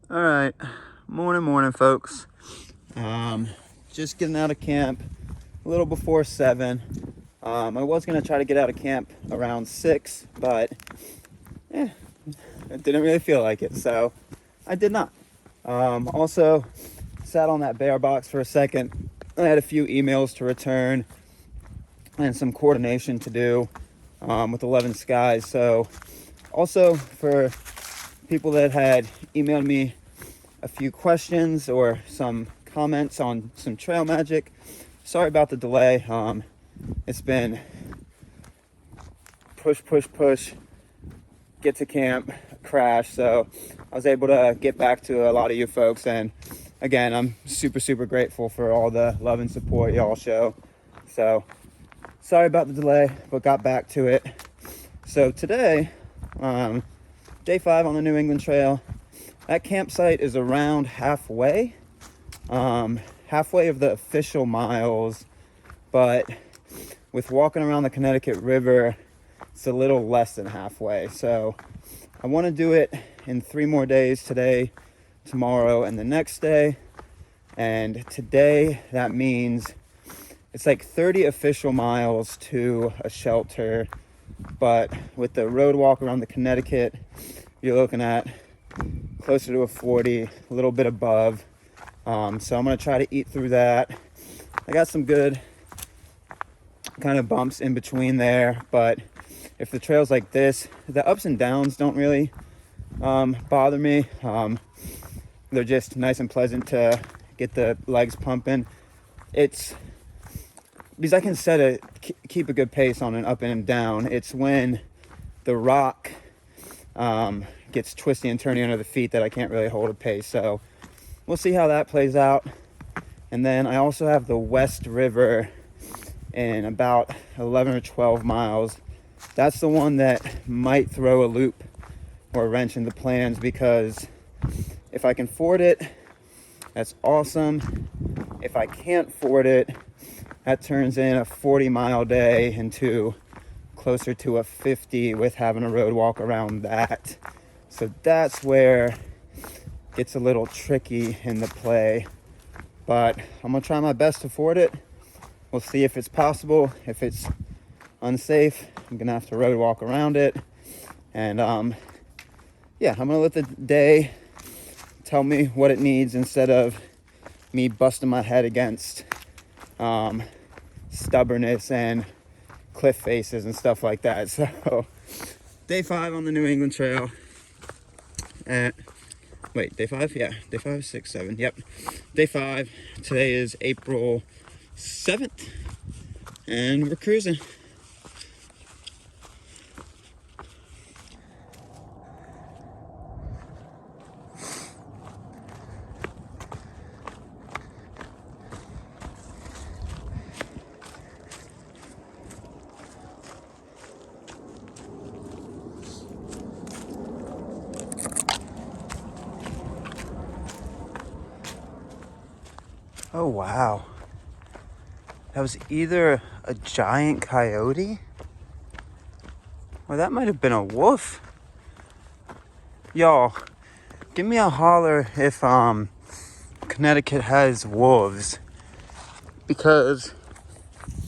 All right, morning, folks. Just getting out of camp a little before 7. I was gonna try to get out of camp around 6, but it didn't really feel like it, so I did not. Also, sat on that bear box for a second. I had a few emails to return and some coordination to do with 11 Skies. So, also for people that had emailed me a few questions or some comments on some trail magic, sorry about the delay. It's been push, get to camp, crash. So I was able to get back to a lot of you folks. And again, I'm super grateful for all the love and support y'all show. So sorry about the delay, but got back to it. So today, day 5 on the New England Trail. That campsite is around halfway of the official miles, but with walking around the Connecticut River, it's a little less than halfway. So I want to do it in 3 more days, today, tomorrow, and the next day. And today, that means it's like 30 official miles to a shelter, but with the road walk around the Connecticut, you're looking at closer to a 40, a little bit above. So I'm going to try to eat through that. I got some good kind of bumps in between there, but if the trail's like this, the ups and downs don't really bother me. They're just nice and pleasant to get the legs pumping. It's because I can keep a good pace on an up and down. It's when the rock gets twisty and turny under the feet that I can't really hold a pace. So we'll see how that plays out. And then I also have the West River in about 11 or 12 miles. That's the one that might throw a loop or a wrench into plans, because if I can ford it, that's awesome. If I can't ford it, that turns in a 40-mile day into closer to a 50 with having a road walk around that. So that's where it gets a little tricky in the play. But I'm gonna try my best to ford it. We'll see if it's possible. If it's unsafe, I'm gonna have to road walk around it. And yeah, I'm gonna let the day tell me what it needs instead of me busting my head against stubbornness and cliff faces and stuff like that. So day 5 on the New England Trail. Day 5? Yeah, day 5, 6, 7. Yep, day 5. Today is April 7th, and we're cruising. Oh wow, that was either a giant coyote or that might have been a wolf. Y'all, give me a holler if Connecticut has wolves, because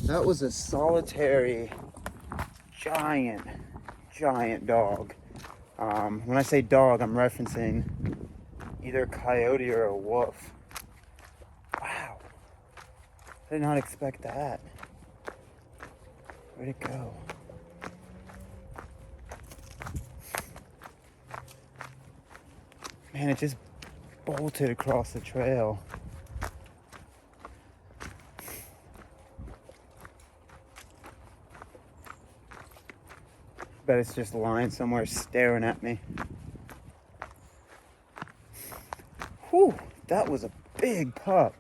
that was a solitary giant dog. When I say dog, I'm referencing either a coyote or a wolf. Wow, I did not expect that. Where'd it go? Man, it just bolted across the trail. Bet it's just lying somewhere staring at me. Whew, that was a big pup.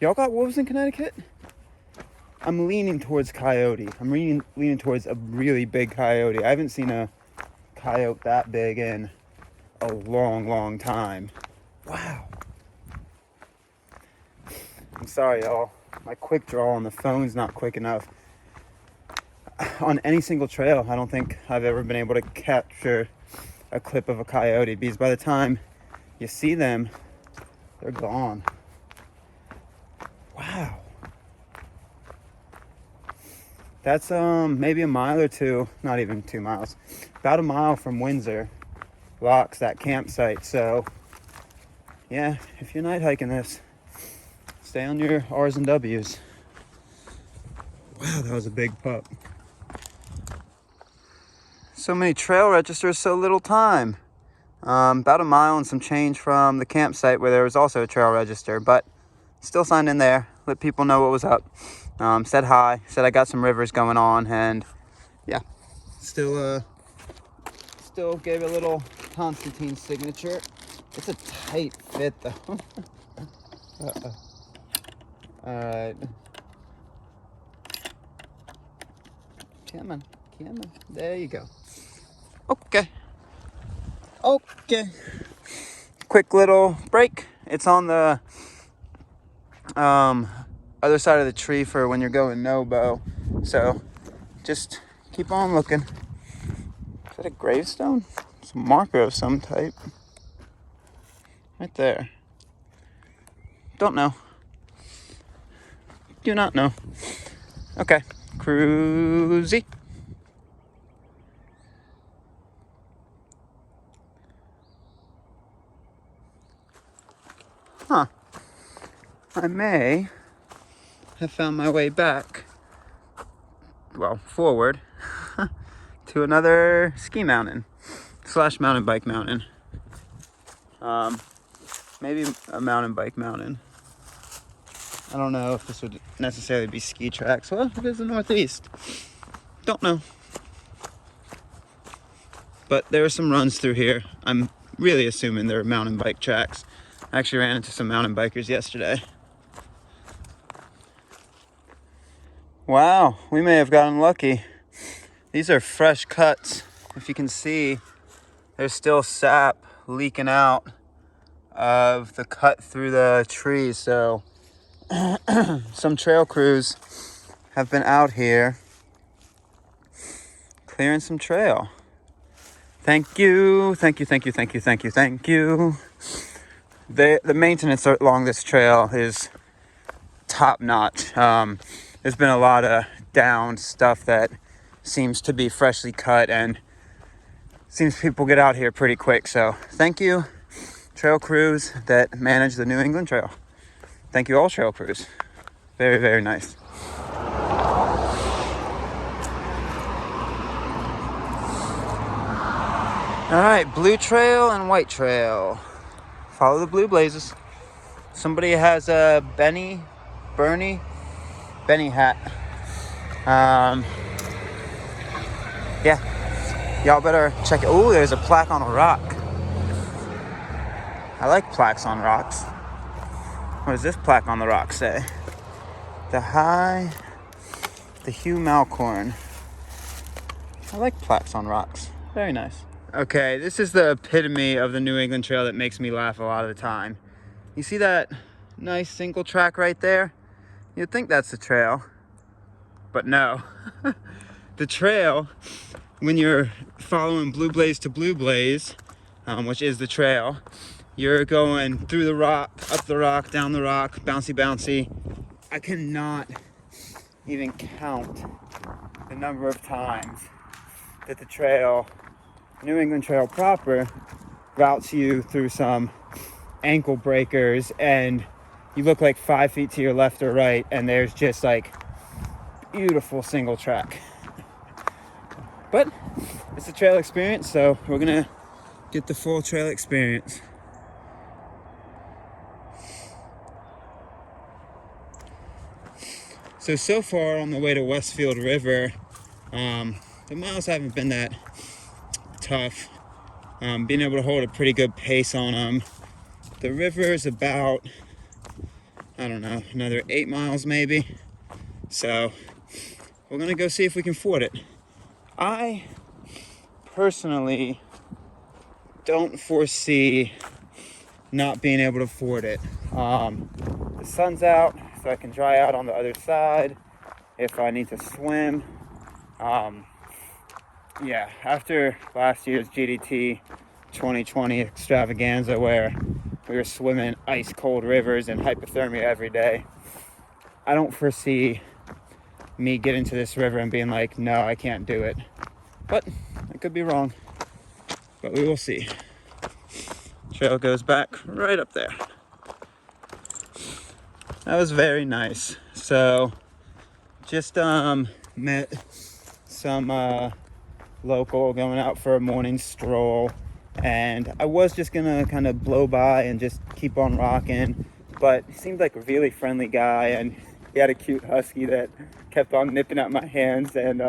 Y'all got wolves in Connecticut? I'm leaning towards coyote. I'm leaning towards a really big coyote. I haven't seen a coyote that big in a long time. Wow. I'm sorry, y'all. My quick draw on the phone's not quick enough. On any single trail, I don't think I've ever been able to capture a clip of a coyote, because by the time you see them, they're gone. Wow. That's maybe a mile or two, not even 2 miles, about a mile from Windsor Locks, that campsite. So yeah, if you're night hiking this, stay on your R's and W's. Wow, that was a big pup. So many trail registers, so little time. About a mile and some change from the campsite where there was also a trail register, but still signed in there, let people know what was up. Said hi, said I got some rivers going on, and yeah, still gave a little Constantine signature. It's a tight fit though. Alright. Come on. There you go. Okay. Quick little break. It's on the other side of the tree for when you're going no-bow. So just keep on looking. Is that a gravestone? It's a marker of some type. Right there. Don't know. Do not know. Okay. Cruisy. Huh. I may have found my way back, well, forward, to another ski mountain / mountain bike mountain. Maybe a mountain bike mountain. I don't know if this would necessarily be ski tracks. Well, it is the Northeast. Don't know. But there are some runs through here. I'm really assuming they're mountain bike tracks. I actually ran into some mountain bikers yesterday. Wow, we may have gotten lucky. These are fresh cuts. If you can see, there's still sap leaking out of the cut through the trees. So some trail crews have been out here clearing some trail. Thank you. The maintenance along this trail is top notch. There's been a lot of down stuff that seems to be freshly cut, and seems people get out here pretty quick. So thank you, trail crews that manage the New England Trail. Thank you, all trail crews. Very, very nice. All right, blue trail and white trail. Follow the blue blazes. Somebody has a Benny hat. Yeah, y'all better check it. Oh, there's a plaque on a rock. I like plaques on rocks. What does this plaque on the rock say? The Hugh Malcorn. I like plaques on rocks. Very nice. Okay, this is the epitome of the New England Trail that makes me laugh a lot of the time. You see that nice single track right there? You'd think that's the trail, but no. The trail, when you're following Blue Blaze to Blue Blaze, which is the trail, you're going through the rock, up the rock, down the rock, bouncy, bouncy. I cannot even count the number of times that the trail, New England Trail proper, routes you through some ankle breakers, and you look like 5 feet to your left or right, and there's just like beautiful single track. But it's a trail experience, so we're gonna get the full trail experience. So far on the way to Westfield River, the miles haven't been that tough. Being able to hold a pretty good pace on them. The river is about, I don't know, another 8 miles maybe. So we're gonna go see if we can ford it. I personally don't foresee not being able to ford it. The sun's out, so I can dry out on the other side if I need to swim. Yeah, after last year's GDT 2020 extravaganza where we were swimming ice cold rivers and hypothermia every day, I don't foresee me getting to this river and being like, no, I can't do it. But I could be wrong, but we will see. Trail goes back right up there. That was very nice. So just met some local going out for a morning stroll, and I was just gonna kind of blow by and just keep on rocking, but he seemed like a really friendly guy, and he had a cute husky that kept on nipping at my hands and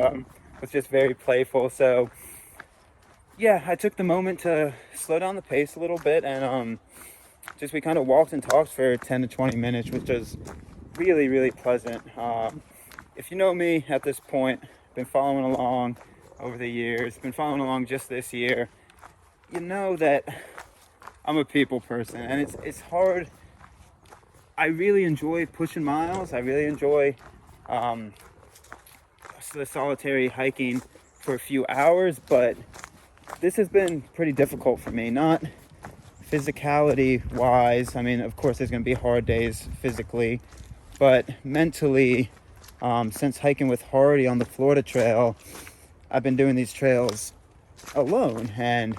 was just very playful. So yeah, I took the moment to slow down the pace a little bit, and just we kind of walked and talked for 10 to 20 minutes, which was really, really pleasant. If you know me at this point, been following along over the years, been following along just this year, you know that I'm a people person, and it's hard. I really enjoy pushing miles. I really enjoy the solitary hiking for a few hours, but this has been pretty difficult for me. Not physicality wise. I mean, of course there's going to be hard days physically, but mentally, since hiking with Hardy on the Florida Trail, I've been doing these trails alone, and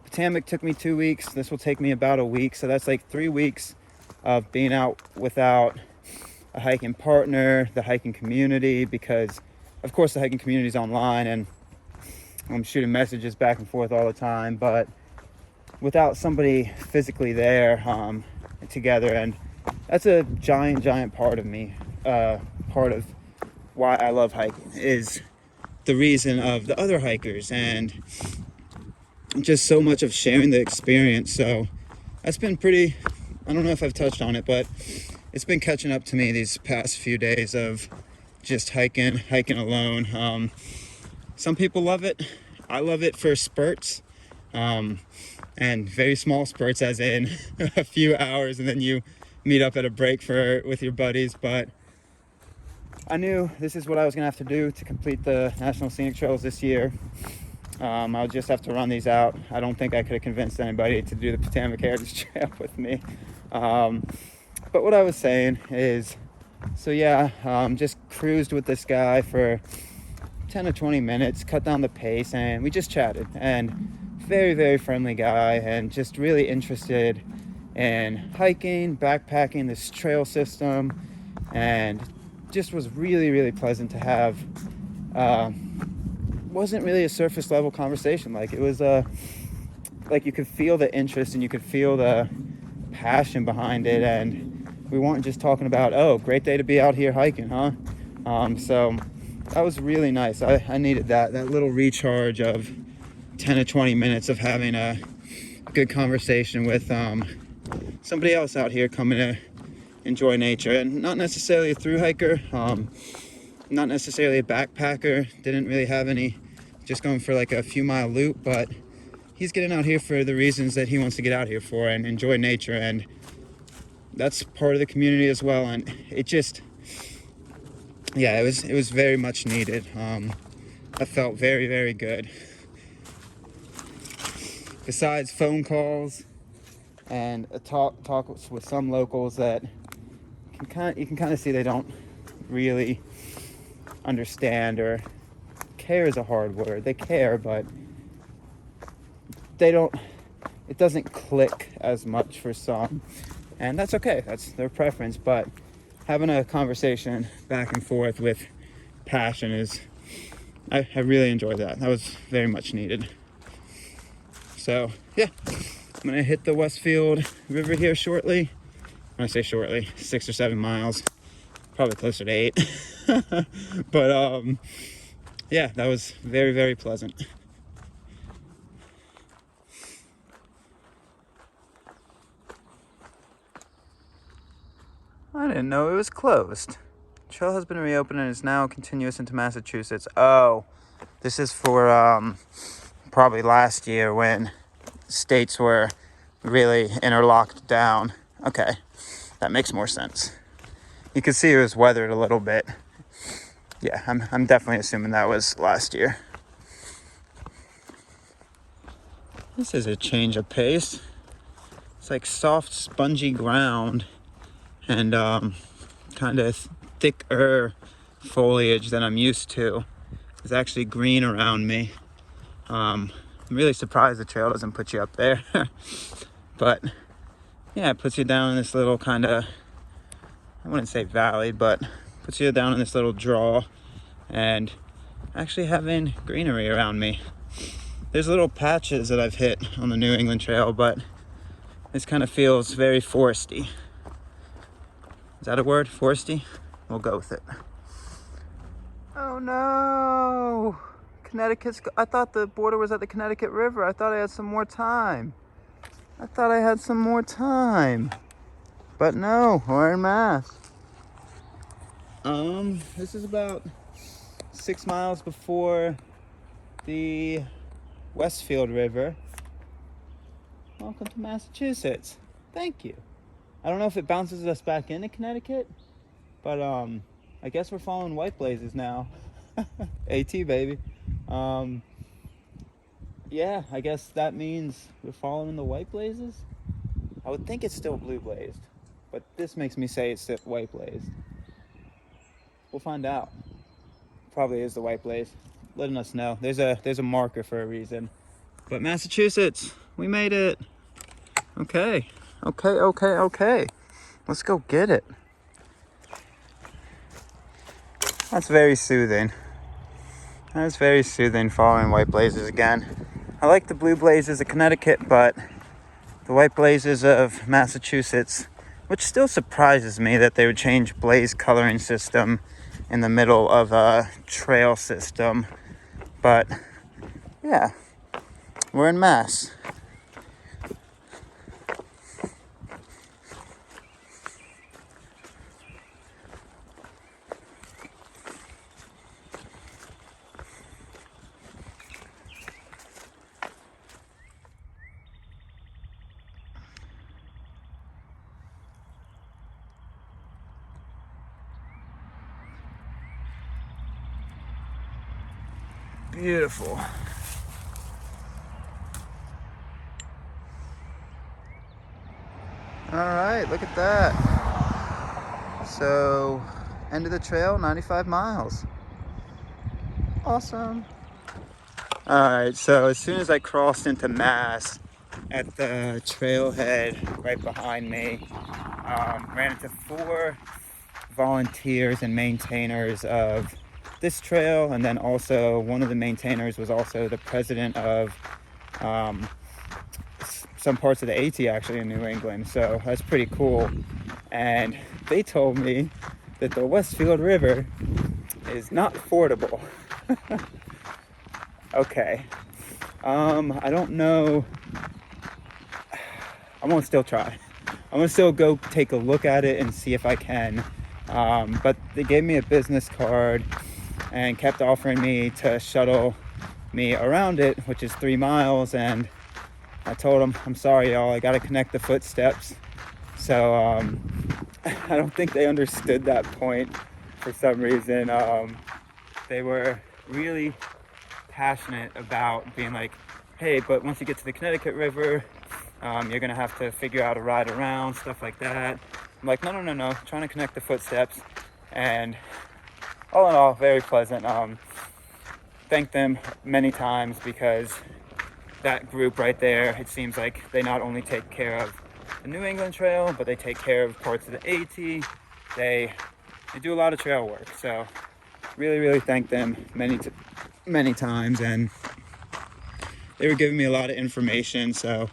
Potomac took me 2 weeks. This will take me about a week, so that's like 3 weeks of being out without a hiking partner, the hiking community, because of course the hiking community is online and I'm shooting messages back and forth all the time, but without somebody physically there together. And that's a giant part of me, part of why I love hiking, is the reason of the other hikers and just so much of sharing the experience. So that's been pretty, I don't know if I've touched on it, but it's been catching up to me these past few days of just hiking alone. Some people love it. I love it for spurts, and very small spurts, as in a few hours, and then you meet up at a break with your buddies. But I knew this is what I was gonna have to do to complete the National Scenic Trails this year. I'll just have to run these out. I don't think I could have convinced anybody to do the Potomac Heritage Trail with me. But what I was saying is, so yeah, just cruised with this guy for 10 to 20 minutes, cut down the pace, and we just chatted. And very friendly guy, and just really interested in hiking, backpacking, this trail system, and just was really pleasant to have. Wasn't really a surface level conversation. Like, it was like you could feel the interest and you could feel the passion behind it, and we weren't just talking about, oh, great day to be out here hiking, huh? So that was really nice. I needed that little recharge of 10 to 20 minutes of having a good conversation with somebody else out here coming to enjoy nature, and not necessarily a thru hiker, not necessarily a backpacker, didn't really have any, just going for like a few mile loop, but he's getting out here for the reasons that he wants to get out here for and enjoy nature, and that's part of the community as well. And it just, yeah, it was very much needed. I felt very good. Besides phone calls and a talk with some locals that you can kind of see they don't really understand, or care is a hard word. They care, but it doesn't click as much for some, and that's okay. That's their preference. But having a conversation back and forth with passion is, I really enjoyed that. That was very much needed. So yeah, I'm gonna hit the Westfield River here shortly. When I say shortly, 6 or 7 miles, probably closer to 8. But yeah, that was very pleasant. I didn't know it was closed. Trail has been reopened and is now continuous into Massachusetts. Oh, this is for probably last year when states were really interlocked down. Okay, that makes more sense. You can see it was weathered a little bit. Yeah, I'm definitely assuming that was last year. This is a change of pace. It's like soft, spongy ground and kind of thicker foliage than I'm used to. There's actually green around me. I'm really surprised the trail doesn't put you up there. But yeah, it puts you down in this little kind of, I wouldn't say valley, but puts you down in this little draw and actually having greenery around me. There's little patches that I've hit on the New England Trail, but this kind of feels very foresty. Is that a word? Foresty? We'll go with it. Oh no! Connecticut's, I thought the border was at the Connecticut River. I thought I had some more time. But no, we're in Mass. This is about 6 miles before the Westfield River. Welcome to Massachusetts. Thank you. I don't know if it bounces us back into Connecticut, but I guess we're following white blazes now. AT baby. Yeah, I guess that means we're following the white blazes. I would think it's still blue blazed, but this makes me say it's still white blazed. We'll find out. Probably is the white blaze, letting us know. There's a marker for a reason. But Massachusetts, we made it. Okay. Let's go get it. That's very soothing. That's very soothing following white blazes again. I like the blue blazes of Connecticut, but the white blazes of Massachusetts, which still surprises me that they would change blaze coloring system in the middle of a trail system. But yeah, we're in Mass. Beautiful. All right, look at that. So, end of the trail, 95 miles. Awesome. All right, so as soon as I crossed into Mass at the trailhead right behind me, ran into 4 volunteers and maintainers of this trail, and then also one of the maintainers was also the president of some parts of the AT actually in New England, so that's pretty cool. And they told me that the Westfield River is not fordable. Okay. I don't know. I'm gonna still try. I'm gonna still go take a look at it and see if I can. But they gave me a business card and kept offering me to shuttle me around it, which is 3 miles. And I told them, I'm sorry, y'all, I gotta connect the footsteps. So I don't think they understood that point for some reason. They were really passionate about being like, hey, but once you get to the Connecticut River, you're gonna have to figure out a ride around, stuff like that. I'm like, no, trying to connect the footsteps. And all in all, very pleasant. Thanked them many times, because that group right there, it seems like they not only take care of the New England Trail, but they take care of parts of the AT. They do a lot of trail work. So really thank them many times, and they were giving me a lot of information, so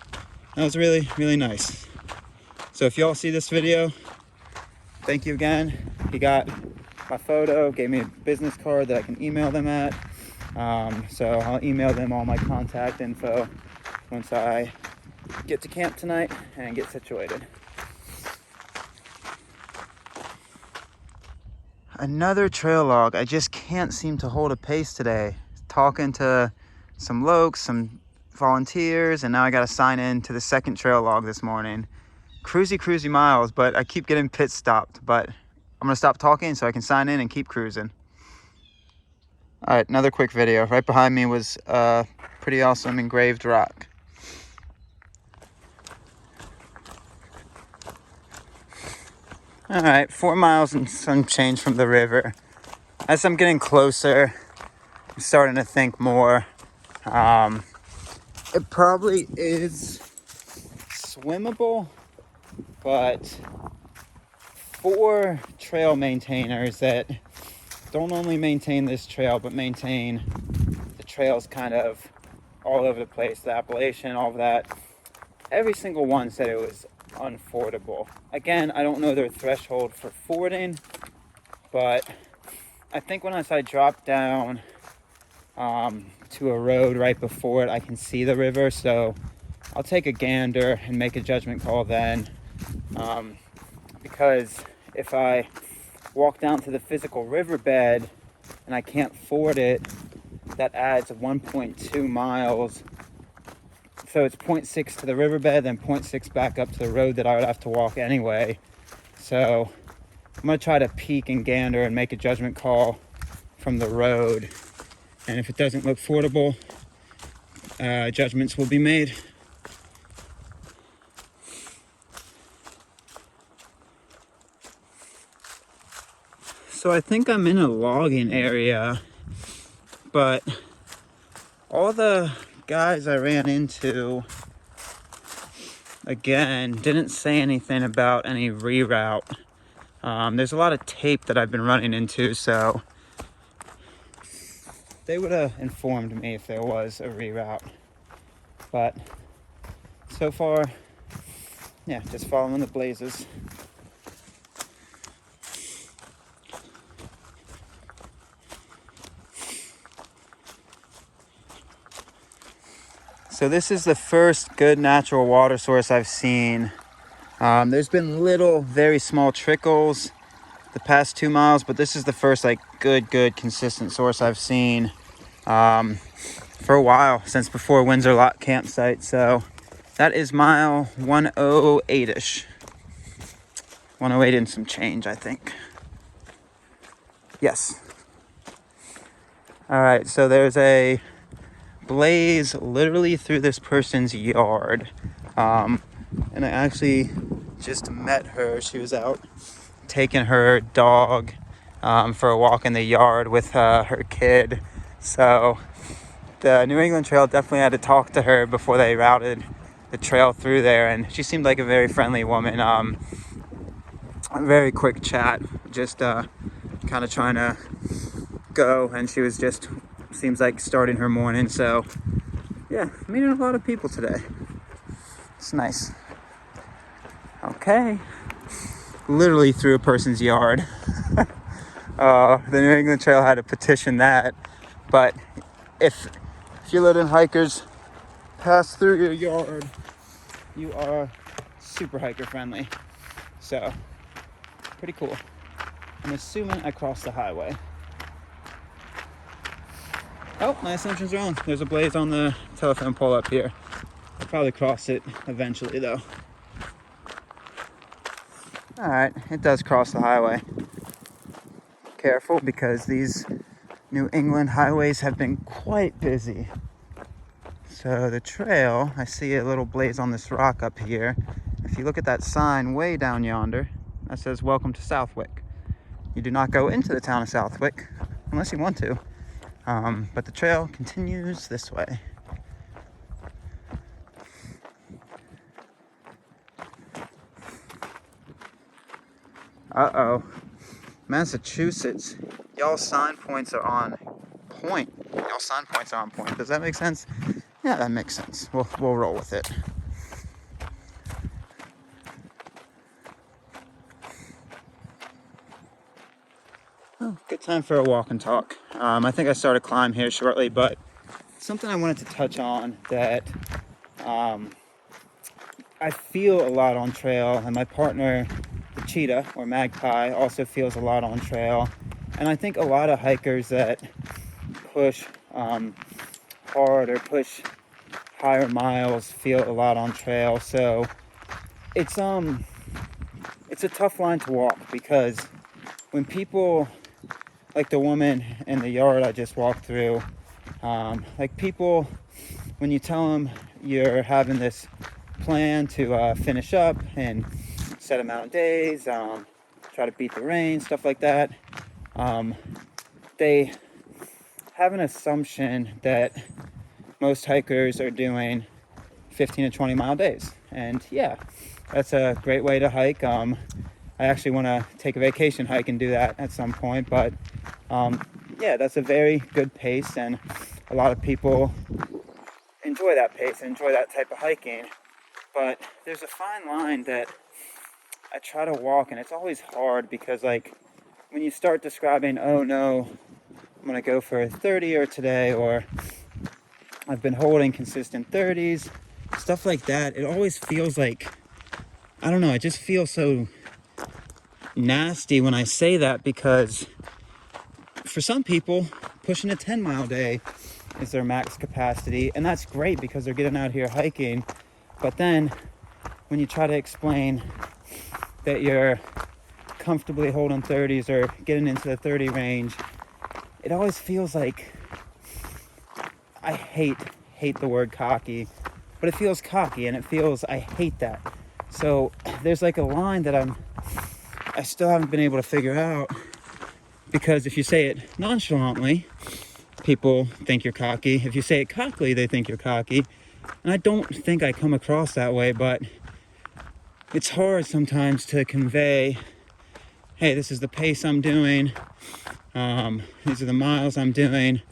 that was really nice. So if y'all see this video, thank you again. He got my photo, gave me a business card that I can email them at. So I'll email them all my contact info once I get to camp tonight and get situated. Another trail log. I just can't seem to hold a pace today. Talking to some lokes, some volunteers, and now I gotta sign in to the second trail log this morning. Cruisy miles, but I keep getting pit stopped. But I'm gonna stop talking so I can sign in and keep cruising. All right, another quick video. Right behind me was a pretty awesome engraved rock. All right, 4 miles and some change from the river. As I'm getting closer, I'm starting to think more. It probably is swimmable, but for trail maintainers that don't only maintain this trail, but maintain the trails kind of all over the place, the Appalachian, all of that, every single one said it was unfordable. Again, I don't know their threshold for fording, but I think once I drop down to a road right before it, I can see the river, so I'll take a gander and make a judgment call then, because if I walk down to the physical riverbed and I can't ford it, that adds 1.2 miles. So it's 0.6 to the riverbed, then 0.6 back up to the road that I would have to walk anyway. So I'm gonna try to peek and gander and make a judgment call from the road. And if it doesn't look fordable, judgments will be made. So I think I'm in a logging area, but all the guys I ran into, again, didn't say anything about any reroute. There's a lot of tape that I've been running into, so they would have informed me if there was a reroute. But so far, yeah, just following the blazes. So this is the first good natural water source I've seen. There's been little, very small trickles the past 2 miles, but this is the first like good consistent source I've seen for a while, since before Windsor Lock campsite. So that is mile 108-ish. 108 and some change, I think. Yes. All right, so there's a blaze literally through this person's yard. And I actually just met her. She was out taking her dog for a walk in the yard with her kid. So the New England Trail definitely had to talk to her before they routed the trail through there. And she seemed like a very friendly woman. A very quick chat, just kind of trying to go. And she was just, seems like starting her morning. So yeah, meeting a lot of people today. It's nice. Okay. Literally through a person's yard. The New England Trail had to petition that. But if you let in hikers pass through your yard, you are super hiker friendly. So, pretty cool. I'm assuming I crossed the highway. Oh, my assumption's wrong. There's a blaze on the telephone pole up here. I'll probably cross it eventually though. All right, it does cross the highway. Careful, because these New England highways have been quite busy. So the trail, I see a little blaze on this rock up here. If you look at that sign way down yonder, that says "Welcome to Southwick." You do not go into the town of Southwick unless you want to. But the trail continues this way. Uh-oh. Massachusetts. Y'all sign points are on point. Y'all sign points are on point. Does that make sense? Yeah, that makes sense. We'll roll with it. Oh, good time for a walk and talk. I think I start a climb here shortly, but something I wanted to touch on that I feel a lot on trail, and my partner, the cheetah or magpie, also feels a lot on trail. And I think a lot of hikers that push hard or push higher miles feel a lot on trail. So it's a tough line to walk, because when people, like the woman in the yard I just walked through, like people, when you tell them you're having this plan to finish up in set amount of days, try to beat the rain, stuff like that. They have an assumption that most hikers are doing 15 to 20 mile days. And yeah, that's a great way to hike. I actually want to take a vacation hike and do that at some point, but yeah, that's a very good pace, and a lot of people enjoy that pace and enjoy that type of hiking. But there's a fine line that I try to walk, and it's always hard because, like, when you start describing, oh no, I'm gonna go for a 30 today, or I've been holding consistent 30s, stuff like that, it always feels like, I don't know, it just feels so nasty when I say that, because for some people, pushing a 10-mile day is their max capacity, and that's great because they're getting out here hiking. But then when you try to explain that you're comfortably holding 30s or getting into the 30 range, it always feels like, I hate the word cocky, but it feels cocky, and it feels, I hate that. So there's like a line that I still haven't been able to figure out, because if you say it nonchalantly, people think you're cocky. If you say it cockily, they think you're cocky. And I don't think I come across that way, but it's hard sometimes to convey, hey, this is the pace I'm doing, these are the miles I'm doing,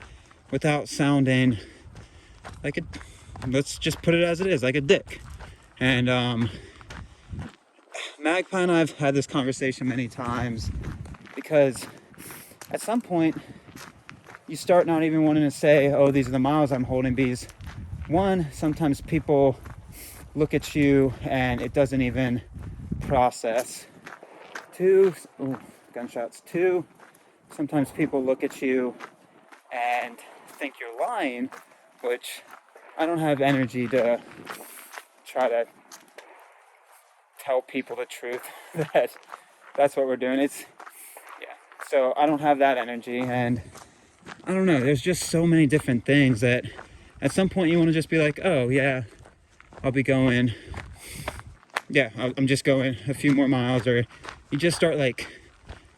without sounding like a, let's just put it as it is, like a dick. And Magpie and I've had this conversation many times, because at some point you start not even wanting to say, oh, these are the miles I'm holding, because one, sometimes people look at you and it doesn't even process. Two, ooh, gunshots. Two, sometimes people look at you and think you're lying, which I don't have energy to try to tell people the truth that that's what we're doing. It's, yeah, so I don't have that energy, and I don't know, there's just so many different things that at some point you want to just be like, oh yeah, I'll be going, yeah, I'm just going a few more miles, or you just start like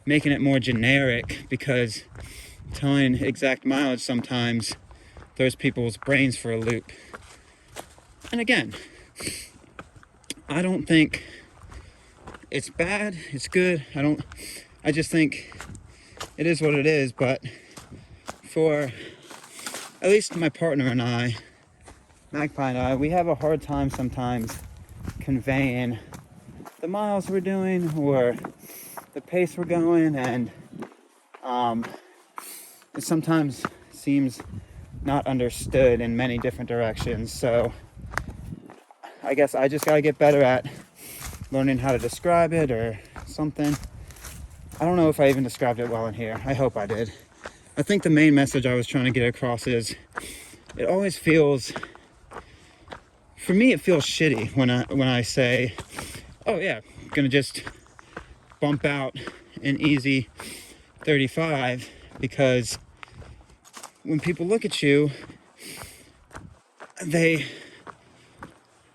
making it more generic, because telling exact mileage sometimes throws people's brains for a loop. And again, I don't think it's bad, it's good. I just think it is what it is. But for at least my partner and I, Magpie and I, we have a hard time sometimes conveying the miles we're doing or the pace we're going, and it sometimes seems not understood in many different directions. So I guess I just gotta get better at learning how to describe it or something. I don't know if I even described it well in here. I hope I did. I think the main message I was trying to get across is, it always feels, for me, it feels shitty when I say, oh yeah, I'm gonna just bump out an easy 35, because when people look at you,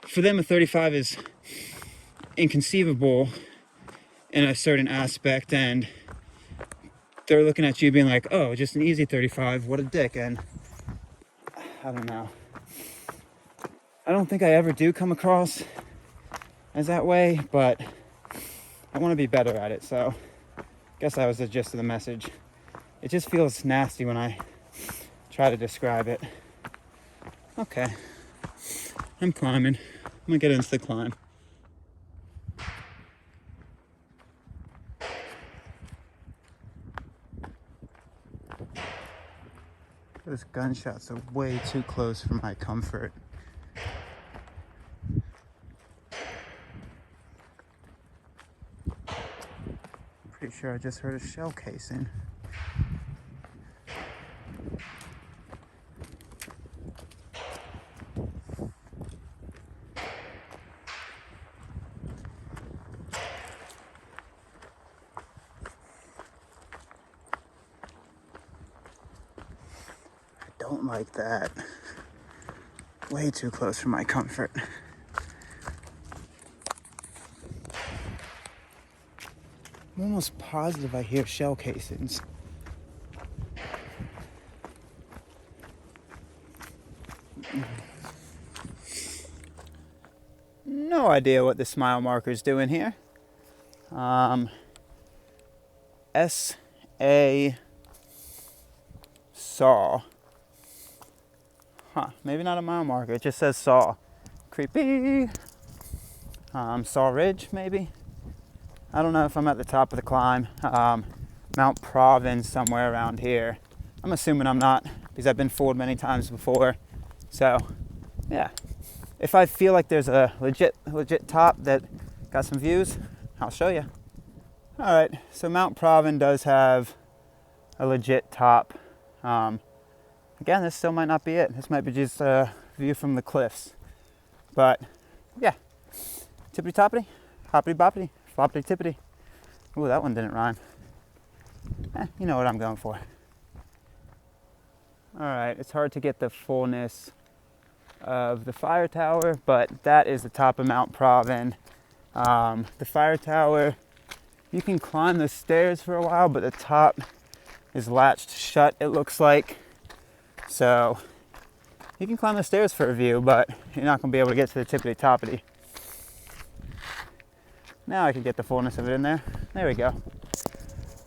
for them a 35 is inconceivable in a certain aspect, and they're looking at you being like, oh, just an easy 35, what a dick. And I don't know, I don't think I ever do come across as that way, but I want to be better at it. So I guess that was the gist of the message. It just feels nasty when I try to describe it. Okay, I'm climbing. I'm gonna get into the climb. Those gunshots are way too close for my comfort. I'm pretty sure I just heard a shell casing. Don't like that. Way too close for my comfort. I'm almost positive I hear shell casings. No idea what this mile marker is doing here. S.A. Saw. Maybe not a mile marker. It just says Saw. Creepy. Saw Ridge, maybe. I don't know if I'm at the top of the climb. Mount Provin, somewhere around here. I'm assuming I'm not, because I've been fooled many times before. So, yeah. If I feel like there's a legit top that got some views, I'll show you. All right, so Mount Provin does have a legit top. Again, this still might not be it. This might be just a view from the cliffs. But, yeah. Tippity toppity, hoppity boppity, floppity tippity. Ooh, that one didn't rhyme. You know what I'm going for. All right, it's hard to get the fullness of the fire tower, but that is the top of Mount Provin. The fire tower, you can climb the stairs for a while, but the top is latched shut, it looks like. So you can climb the stairs for a view, but you're not going to be able to get to the tippity toppity. Now I can get the fullness of it in there. There we go.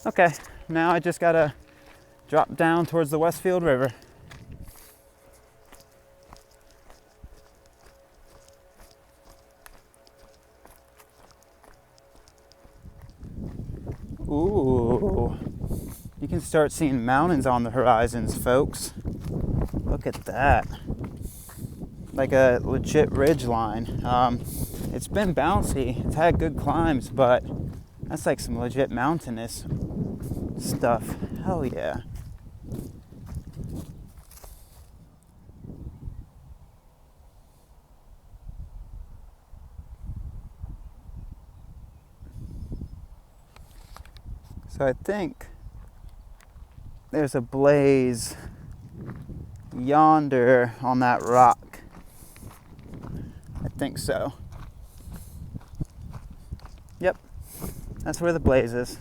Okay, now I just gotta drop down towards the Westfield River. Ooh, you can start seeing mountains on the horizons, folks. Look at that. Like a legit ridgeline. It's been bouncy, it's had good climbs, but that's like some legit mountainous stuff. Hell yeah. So I think there's a blaze yonder on that rock. I think so. Yep, that's where the blaze is.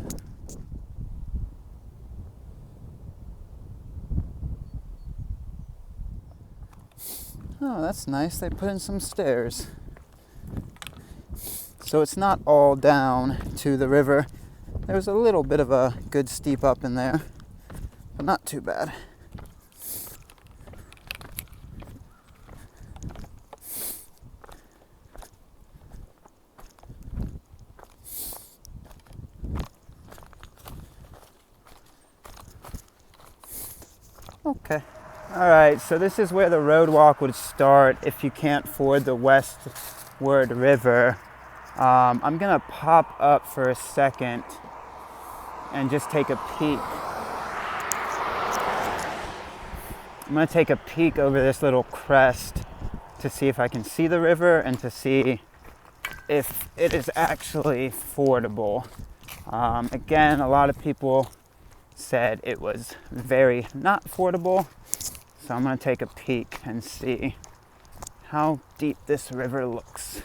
Oh, that's nice. They put in some stairs. So it's not all down to the river. There's a little bit of a good steep up in there, but not too bad. Okay. All right, so this is where the road walk would start if you can't ford the Westward River. I'm gonna pop up for a second and just take a peek. I'm gonna take a peek over this little crest to see if I can see the river and to see if it is actually fordable. Again, a lot of people said it was very not fordable, so I'm gonna take a peek and see how deep this river looks.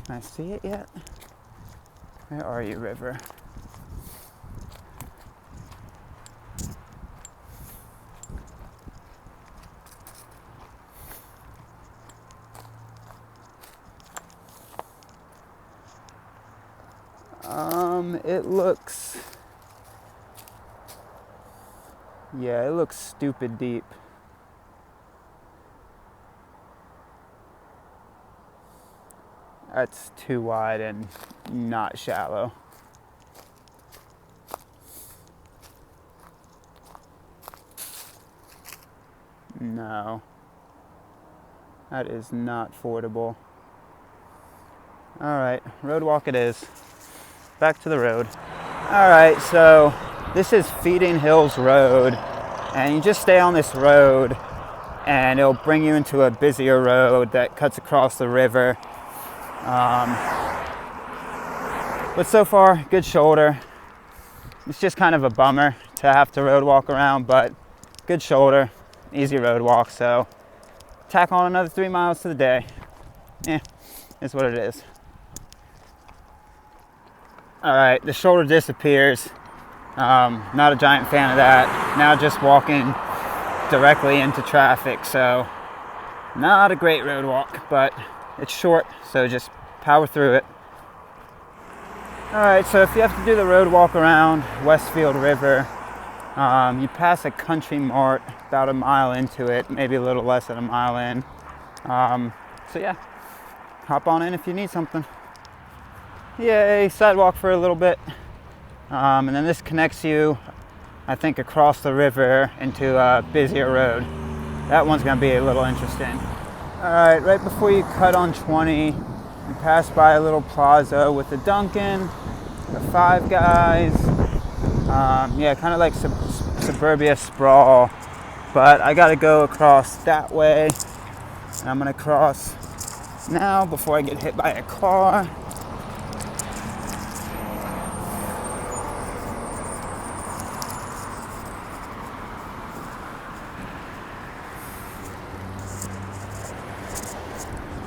Can I see it yet? Where are you, river? It looks, yeah, it looks stupid deep. That's too wide and not shallow. No, that is not fordable. All right, road walk it is. Back to the road. All right, so this is Feeding Hills Road, and you just stay on this road and it'll bring you into a busier road that cuts across the river. But so far, good shoulder. It's just kind of a bummer to have to road walk around, but good shoulder, easy road walk, so tack on another 3 miles to the day. Is what it is. All right, the shoulder disappears. Not a giant fan of that. Now just walking directly into traffic, so not a great road walk, but it's short, so just power through it. All right, so if you have to do the road walk around Westfield River, you pass a country mart about a mile into it, maybe a little less than a mile in. So yeah, hop on in if you need something. Yay, sidewalk for a little bit. And then this connects you, I think, across the river into a busier road. That one's gonna be a little interesting. All right, right before you cut on 20, you pass by a little plaza with a Dunkin', a Five Guys. Yeah, kind of like suburbia sprawl, but I gotta go across that way. And I'm gonna cross now before I get hit by a car.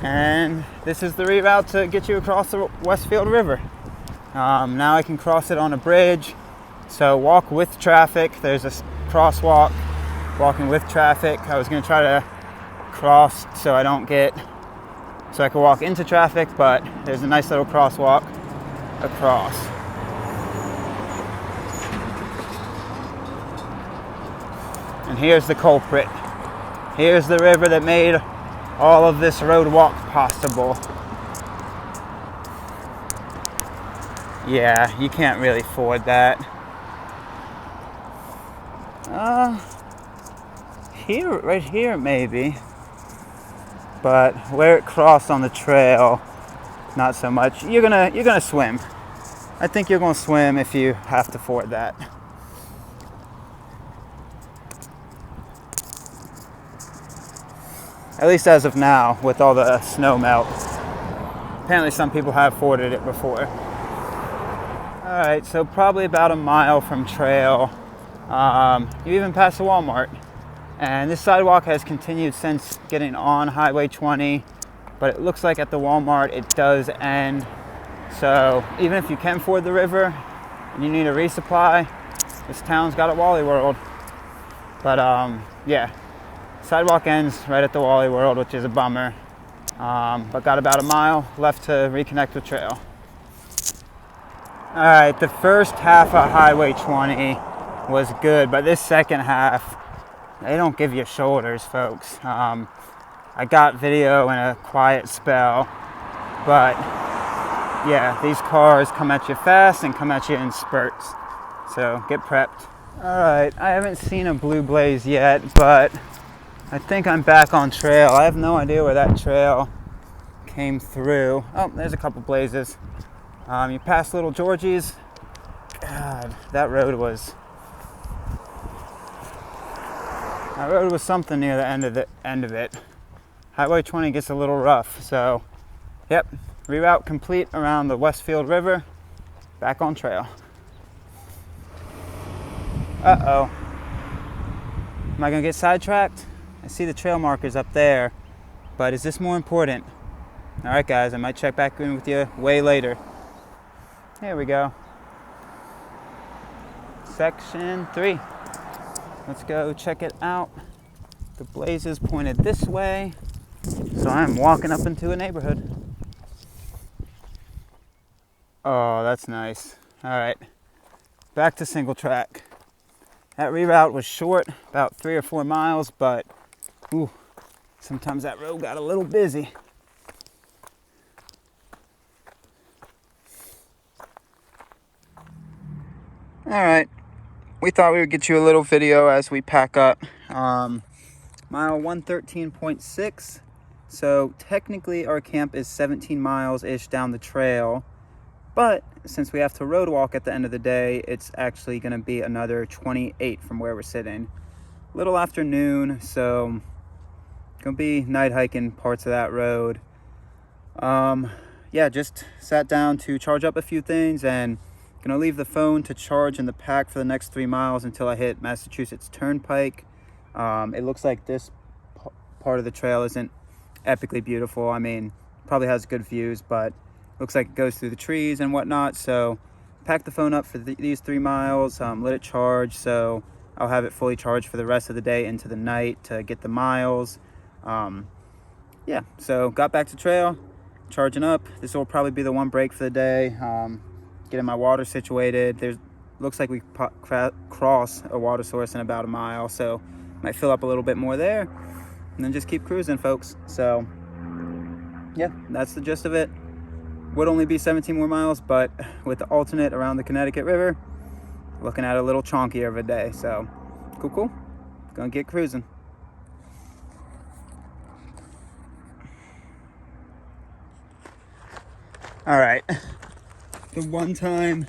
And this is the reroute to get you across the Westfield River. Now I can cross it on a bridge. So walk with traffic. There's a crosswalk, walking with traffic. I was gonna try to cross so I can walk into traffic, but there's a nice little crosswalk across. And here's the culprit. Here's the river that made all of this road walk possible. Yeah, you can't really ford that. Here, right here maybe. But where it crossed on the trail, not so much. You're gonna swim. I think you're gonna swim if you have to ford that. At least as of now, with all the snow melt. Apparently some people have forded it before. All right, so probably about a mile from trail, you even pass a Walmart. And this sidewalk has continued since getting on Highway 20, but it looks like at the Walmart it does end. So even if you can ford the river and you need a resupply, this town's got a Wally World. But yeah. Sidewalk ends right at the Wally World, which is a bummer, but got about a mile left to reconnect with trail. All right, the first half of Highway 20 was good, but this second half, they don't give you shoulders, folks. I got video in a quiet spell, but yeah, these cars come at you fast and come at you in spurts, so get prepped. All right, I haven't seen a blue blaze yet, but I think I'm back on trail. I have no idea where that trail came through. Oh, there's a couple blazes. You pass Little Georgie's. God, that road was something near the end of it. Highway 20 gets a little rough, so yep, reroute complete around the Westfield River. Back on trail. Uh-oh. Am I gonna get sidetracked? I see the trail markers up there, but is this more important? All right, guys, I might check back in with you way later. Here we go. Section 3. Let's go check it out. The blazes pointed this way, so I'm walking up into a neighborhood. Oh, that's nice. All right, back to single track. That reroute was short, about 3 or 4 miles, but ooh, sometimes that road got a little busy. All right, we thought we would get you a little video as we pack up. Mile 113.6. So technically our camp is 17 miles-ish down the trail, but since we have to road walk at the end of the day, it's actually gonna be another 28 from where we're sitting. Little after noon, so gonna be night hiking parts of that road. Yeah, just sat down to charge up a few things and Gonna leave the phone to charge in the pack for the next 3 miles until I hit Massachusetts Turnpike. It looks like this part of the trail isn't epically beautiful. I mean, probably has good views, but looks like it goes through the trees and whatnot. So pack the phone up for these 3 miles, let it charge, so I'll have it fully charged for the rest of the day into the night to get the miles. Yeah, so got back to trail, charging up. This will probably be the one break for the day. Getting my water situated. Looks like we cross a water source in about a mile, so might fill up a little bit more there, and then just keep cruising, folks. So yeah, that's the gist of it. Would only be 17 more miles, but with the alternate around the Connecticut River, looking at a little chonkier of a day. So cool. Gonna get cruising. All right, the one time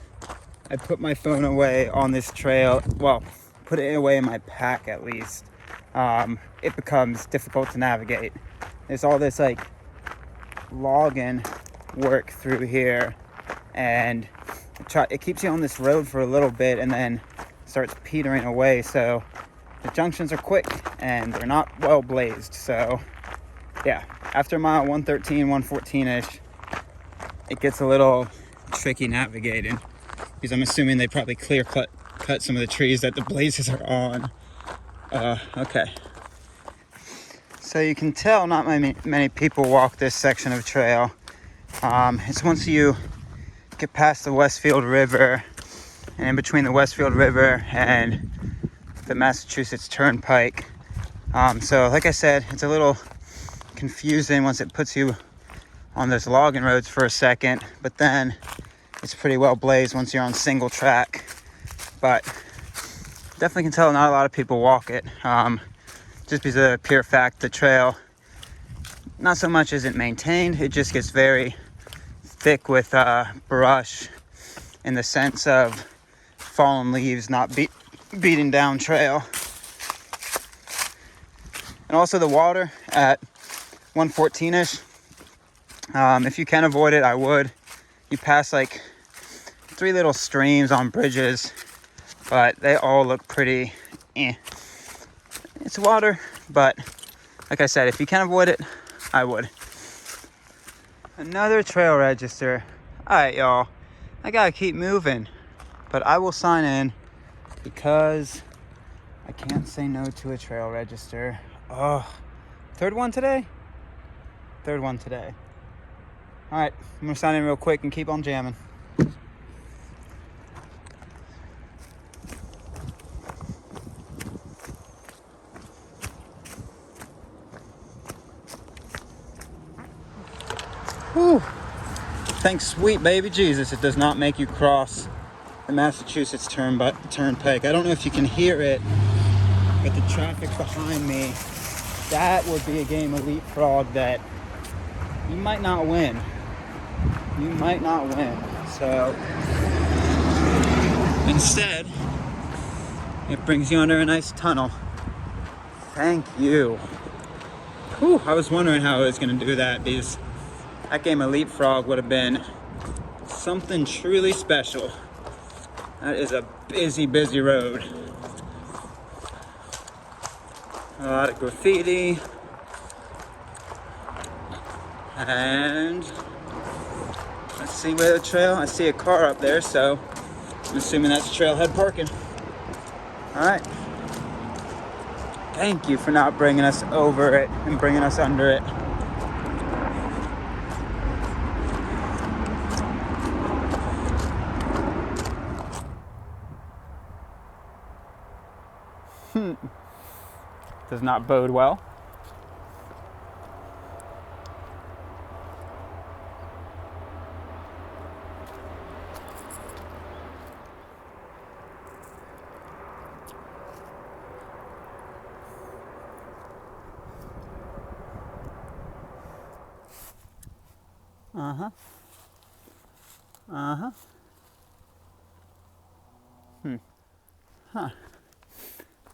I put my phone away on this trail, well, put it away in my pack at least, it becomes difficult to navigate. There's all this like logging work through here, and it keeps you on this road for a little bit and then starts petering away. So the junctions are quick and they're not well blazed. So yeah, after mile 113, 114-ish, it gets a little tricky navigating, because I'm assuming they probably clear cut some of the trees that the blazes are on. Okay. So you can tell not many people walk this section of trail. It's once you get past the Westfield River, and in between the Westfield River and the Massachusetts Turnpike. So like I said, it's a little confusing once it puts you on those logging roads for a second, but then it's pretty well blazed once you're on single track. But definitely can tell not a lot of people walk it, just because of the pure fact the trail not so much isn't maintained, it just gets very thick with brush, in the sense of fallen leaves not beating down trail. And also the water at 114-ish, if you can avoid it, I would. You pass like 3 little streams on bridges, but they all look pretty It's water, but like I said, if you can avoid it, I would. Another trail register. All right, y'all, I gotta keep moving, but I will sign in because I can't say no to a trail register. Oh, third one today. All right, I'm gonna sign in real quick and keep on jamming. Whew. Thanks, sweet baby Jesus, it does not make you cross the Massachusetts Turnpike. I don't know if you can hear it, but the traffic behind me, that would be a game of leapfrog that you might not win. So instead, it brings you under a nice tunnel. Thank you. Whew, I was wondering how I was going to do that, because that game of leapfrog would have been something truly special. That is a busy road. A lot of graffiti. And let's see where the trail, I see a car up there, so I'm assuming that's trailhead parking. All right. Thank you for not bringing us over it and bringing us under it. Does not bode well.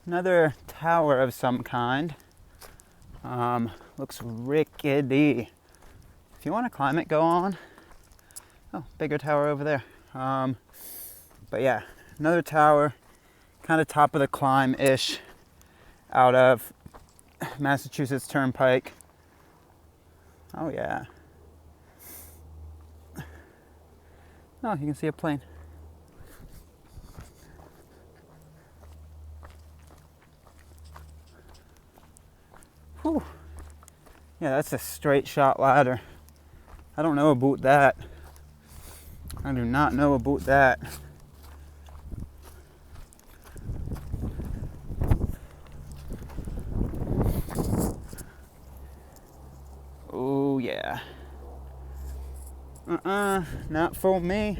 Another tower of some kind. Looks rickety. If you want to climb it, go on. Oh, bigger tower over there. But yeah, another tower, kind of top of the climb-ish out of Massachusetts Turnpike. Oh yeah. Oh, you can see a plane. Whew. Yeah, that's a straight shot ladder. I don't know about that. I do not know about that. Oh yeah. Not for me.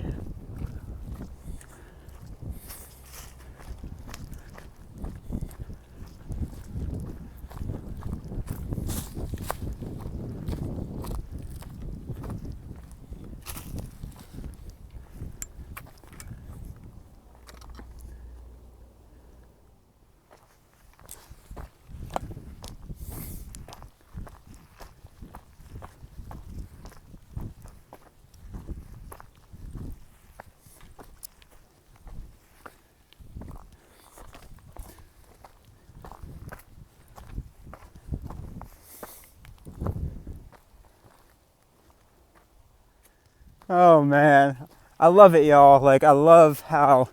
Oh man, I love it, y'all. Like, I love how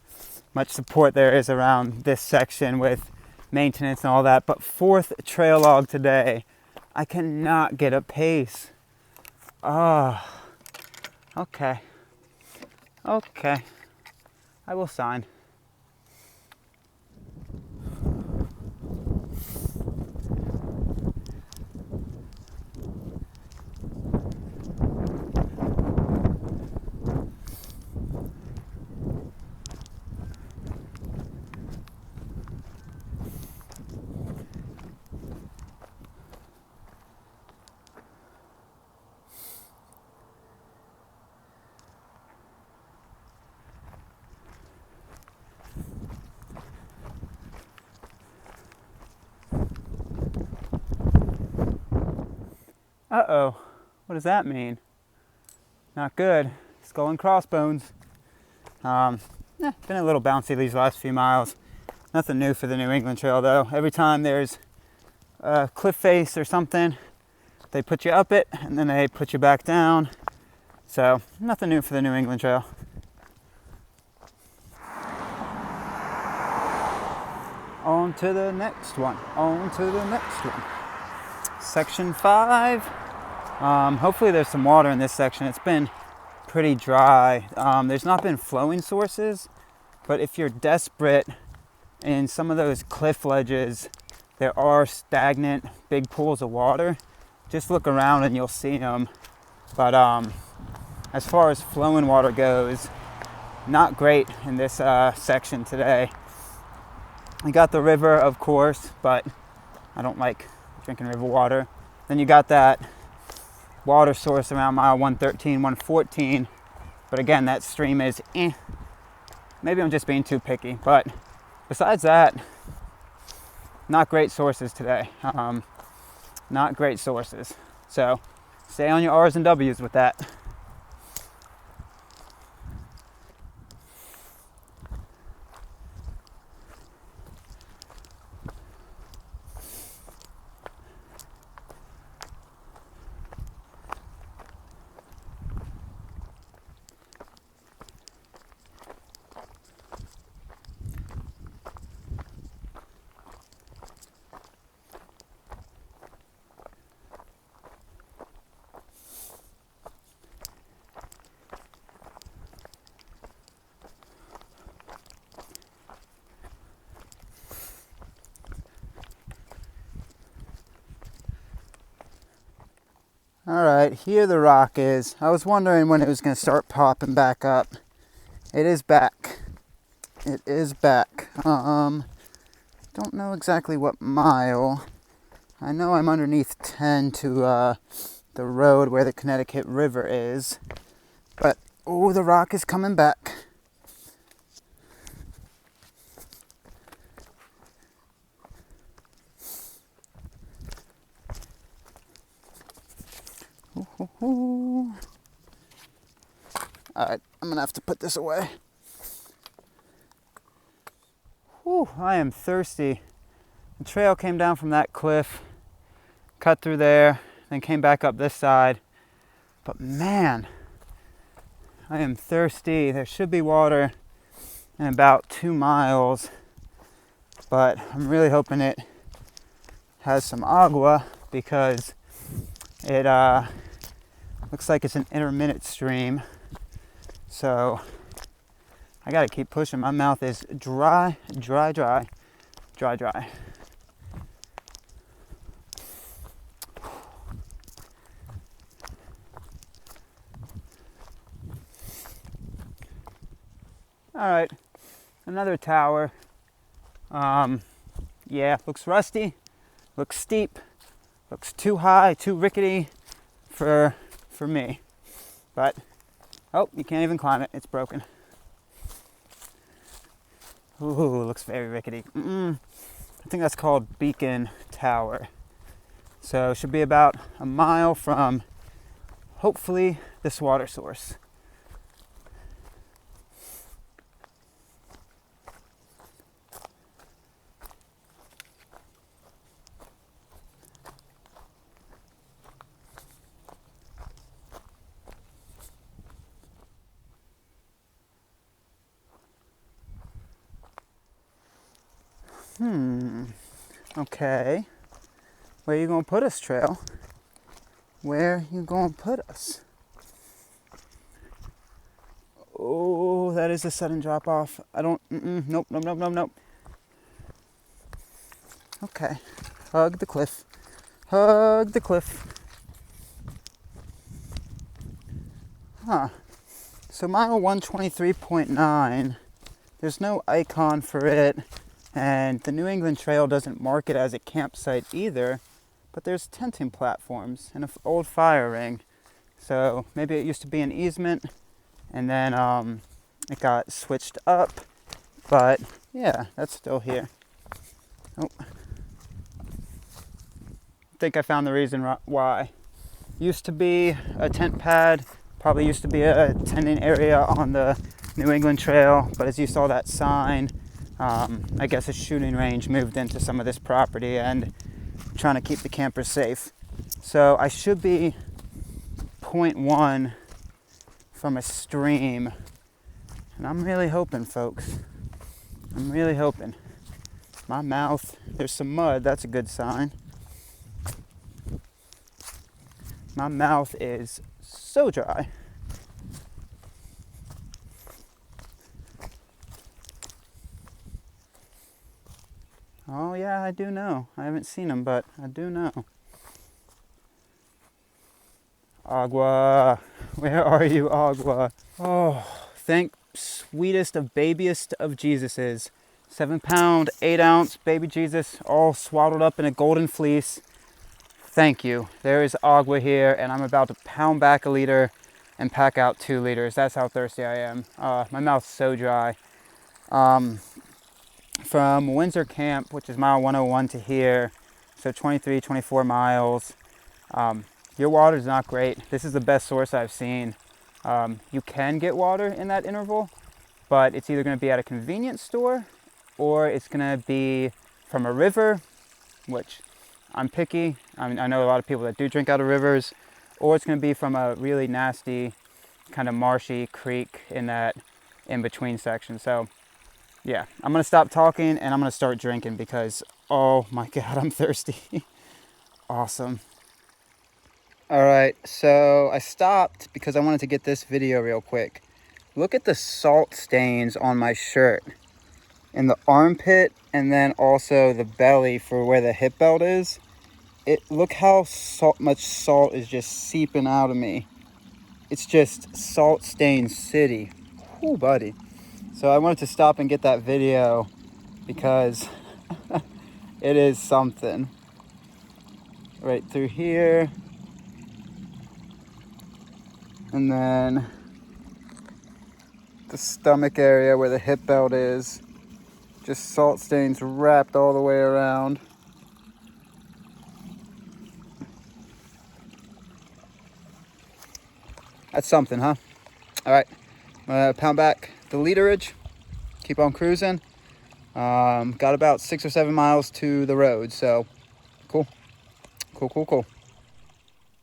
much support there is around this section with maintenance and all that. But fourth trail log today, I cannot get a pace. Oh, okay. Okay, I will sign. Uh-oh, what does that mean? Not good. Skull and crossbones. Been a little bouncy these last few miles. Nothing new for the New England Trail though. Every time there's a cliff face or something, they put you up it and then they put you back down. So nothing new for the New England Trail. On to the next one. On to the next one. Section 5. Hopefully there's some water in this section. It's been pretty dry. There's not been flowing sources, but if you're desperate in some of those cliff ledges, there are stagnant big pools of water. Just look around and you'll see them. But as far as flowing water goes, not great in this section today. You got the river, of course, but I don't like drinking river water. Then you got that water source around mile 113, 114. But again, that stream is Maybe I'm just being too picky. But besides that, not great sources today. Not great sources. So stay on your R's and W's with that. All right, here the rock is. I was wondering when it was going to start popping back up. It is back. It is back. Don't know exactly what mile. I know I'm underneath 10 to the road where the Connecticut River is. But, oh, the rock is coming back. Alright, I'm gonna have to put this away. Whew, I am thirsty. The trail came down from that cliff, cut through there, then came back up this side. But man, I am thirsty. There should be water in about 2 miles, but I'm really hoping it has some agua because it looks like it's an intermittent stream. So I gotta keep pushing. My mouth is dry. All right, another tower. Yeah, looks rusty, looks steep, looks too high, too rickety for me. But, oh, you can't even climb it, it's broken. Ooh, looks very rickety. I think that's called Beacon Tower. So, should be about a mile from, hopefully, this water source. Okay. Where you gonna put us, trail? Where you gonna put us? Oh, that is a sudden drop off. I don't, nope. Okay. Hug the cliff. Hug the cliff. Huh. So mile 123.9, there's no icon for it. And the New England Trail doesn't mark it as a campsite either, but there's tenting platforms and an old fire ring. So maybe it used to be an easement and then it got switched up, but yeah, that's still here. Oh. I think I found the reason why. Used to be a tent pad, probably used to be a tenting area on the New England Trail, but as you saw that sign, I guess a shooting range moved into some of this property and trying to keep the campers safe. So I should be 0.1 from a stream. And I'm really hoping, folks. I'm really hoping. My mouth, there's some mud, that's a good sign. My mouth is so dry. Oh yeah, I do know. I haven't seen them, but I do know. Agua, where are you, Agua? Oh, thank sweetest of babiest of Jesuses. 7 pound, 8 ounce baby Jesus, all swaddled up in a golden fleece. Thank you. There is Agua here, and I'm about to pound back a liter and pack out 2 liters. That's how thirsty I am. My mouth's so dry. From Windsor Camp, which is mile 101 to here, so 23, 24 miles. Your water is not great. This is the best source I've seen. You can get water in that interval, but it's either going to be at a convenience store or it's going to be from a river, which I'm picky. I know a lot of people that do drink out of rivers, or it's going to be from a really nasty, kind of marshy creek in that in-between section. So yeah, I'm going to stop talking and I'm going to start drinking because, oh my God, I'm thirsty. Awesome. All right, so I stopped because I wanted to get this video real quick. Look at the salt stains on my shirt in the armpit and then also the belly for where the hip belt is. Look how much salt is just seeping out of me. It's just salt stained city. Whoo, buddy. So I wanted to stop and get that video because it is something. Right through here. And then the stomach area where the hip belt is. Just salt stains wrapped all the way around. That's something, huh? All right, I'm gonna pound back the literage, keep on cruising. Got about 6 or 7 miles to the road, so cool. Cool.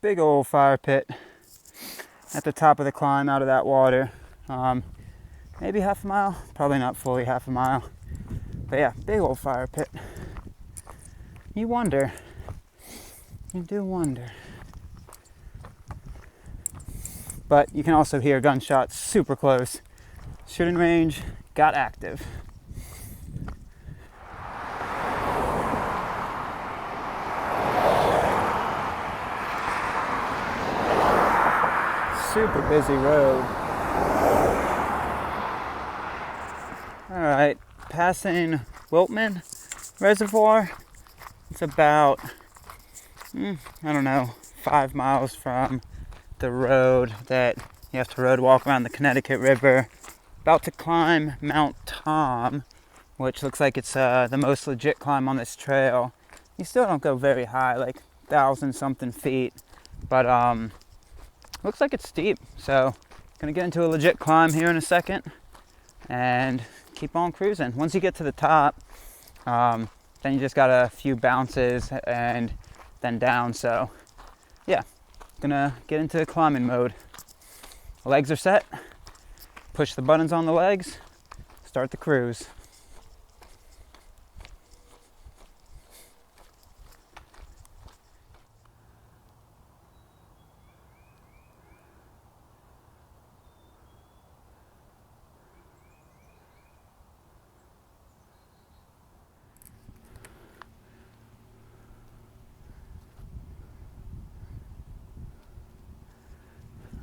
Big old fire pit at the top of the climb out of that water. Maybe half a mile, probably not fully half a mile. But yeah, big old fire pit. You wonder, you do wonder. But you can also hear gunshots super close. Shooting range got active. Super busy road. All right, passing Wiltman Reservoir. It's about, I don't know, 5 miles from the road that you have to road walk around the Connecticut River. About to climb Mount Tom, which looks like it's the most legit climb on this trail. You still don't go very high, like 1,000-something feet, but looks like it's steep. So gonna get into a legit climb here in a second and keep on cruising. Once you get to the top, then you just got a few bounces and then down. So yeah, gonna get into climbing mode. Legs are set. Push the buttons on the legs. Start the cruise.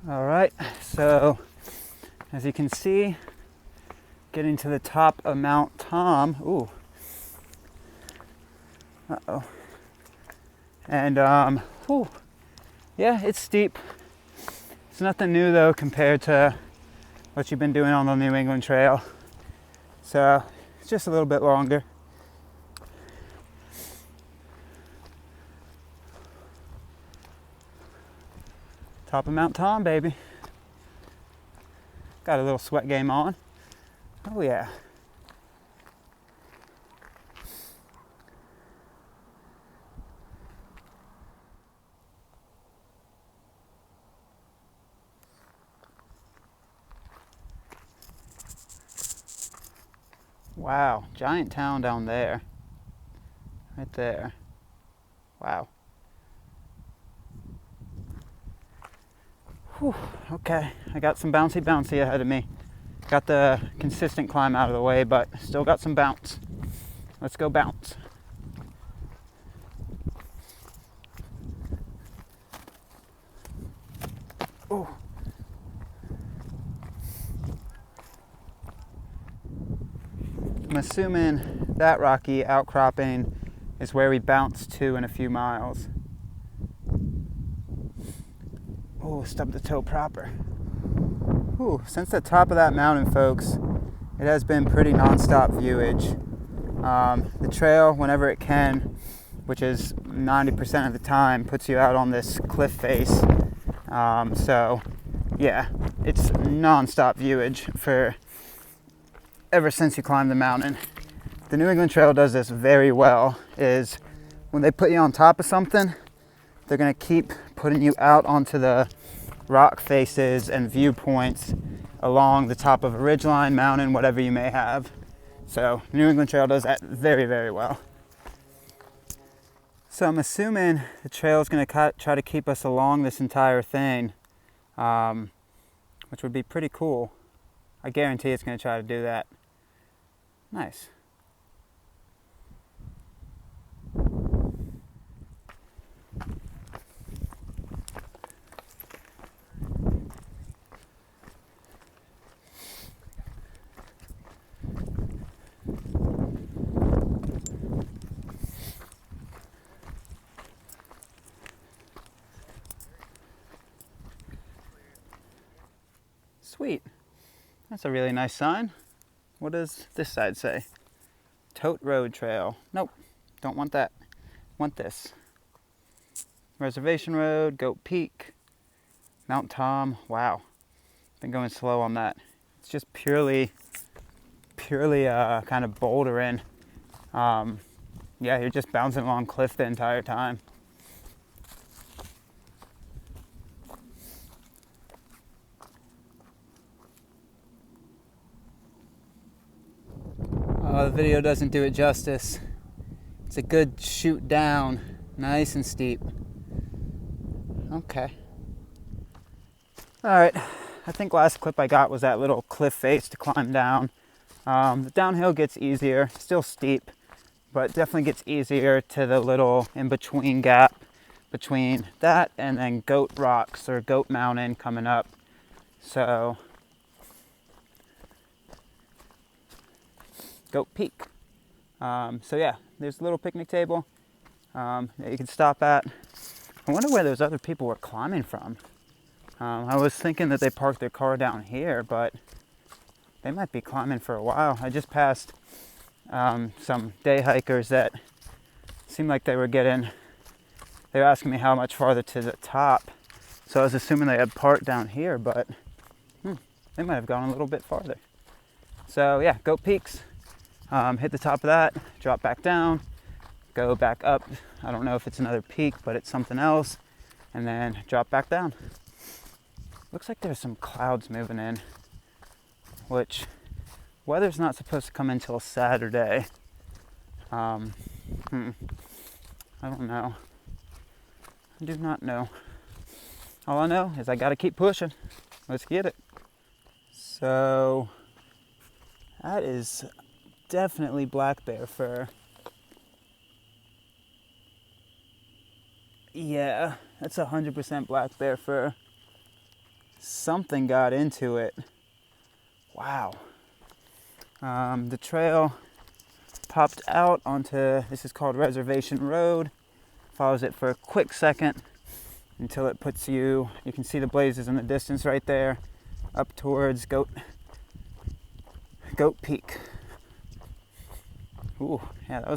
All right, so as you can see, getting to the top of Mount Tom. Ooh. Uh-oh. And, yeah, it's steep. It's nothing new though compared to what you've been doing on the New England Trail. So it's just a little bit longer. Top of Mount Tom, baby. Got a little sweat game on. Oh yeah. Wow, giant town down there. Right there. Wow. Whew, okay, I got some bouncy ahead of me. Got the consistent climb out of the way, but still got some bounce. Let's go bounce. Oh. I'm assuming that rocky outcropping is where we bounce to in a few miles. Oh, stubbed the toe proper. Ooh, since the top of that mountain, folks, it has been pretty non-stop viewage. The trail, whenever it can, which is 90% of the time, puts you out on this cliff face. So, yeah, it's non-stop viewage for ever since you climb the mountain. The New England Trail does this very well, is when they put you on top of something, they're gonna keep putting you out onto the rock faces and viewpoints along the top of a ridgeline, mountain, whatever you may have. So New England Trail does that very, very well. So I'm assuming the trail is going to try to keep us along this entire thing, which would be pretty cool. I guarantee it's going to try to do that. Nice. Sweet. That's a really nice sign. What does this side say? Tote Road Trail. Nope, don't want that. Want this. Reservation Road, Goat Peak, Mount Tom. Wow, been going slow on that. It's just purely purely kind of bouldering. Yeah, you're just bouncing along cliff the entire time. The video doesn't do it justice. It's a good shoot down, nice and steep. Okay. All right, I think last clip I got was that little cliff face to climb down. The downhill gets easier, still steep, but definitely gets easier to the little in-between gap between that and then Goat Rocks or Goat Mountain coming up. So, Goat Peak. So yeah, there's a little picnic table that you can stop at. I wonder where those other people were climbing from. I was thinking that they parked their car down here, but they might be climbing for a while. I just passed some day hikers that seemed like they were asking me how much farther to the top. So I was assuming they had parked down here, but they might have gone a little bit farther. So yeah, Goat Peaks. Hit the top of that, drop back down, go back up. I don't know if it's another peak, but it's something else. And then drop back down. Looks like there's some clouds moving in, which weather's not supposed to come in until Saturday. I don't know. I do not know. All I know is I gotta keep pushing. Let's get it. So that is definitely black bear fur. Yeah, that's 100% black bear fur. Something got into it. Wow. The trail popped out onto, this is called Reservation Road. Follows it for a quick second until it puts you can see the blazes in the distance right there, up towards Goat Peak. Ooh, yeah, that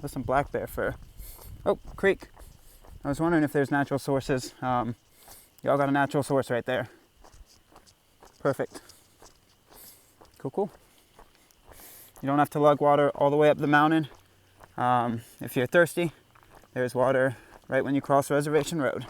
was some black bear fur. Oh, creek. I was wondering if there's natural sources. Y'all got a natural source right there. Perfect. Cool. You don't have to lug water all the way up the mountain. If you're thirsty, there's water right when you cross Reservation Road.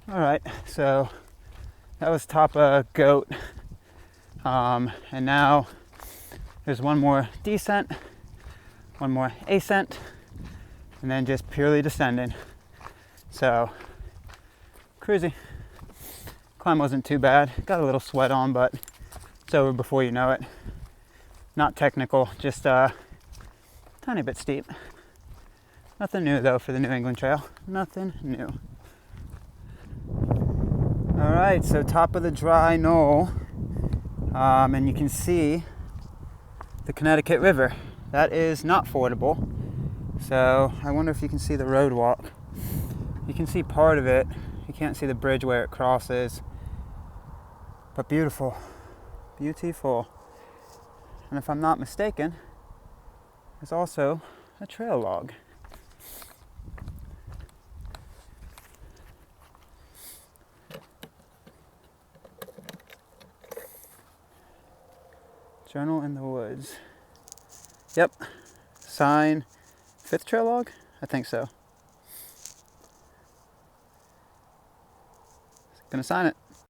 All right, so that was top of Goat, and now there's one more descent, one more ascent, and then just purely descending. So cruisy. Climb wasn't too bad. Got a little sweat on, but it's over before you know it. Not technical, just tiny bit steep. Nothing new though for the New England Trail. Nothing new. All right, so top of the dry knoll, and you can see the Connecticut River. That is not fordable. So I wonder if you can see the road walk. You can see part of it. You can't see the bridge where it crosses. But beautiful. Beautiful. And if I'm not mistaken, there's also a trail log. Journal in the Woods. Yep. Sign 5th trail log? I think so. Gonna sign it.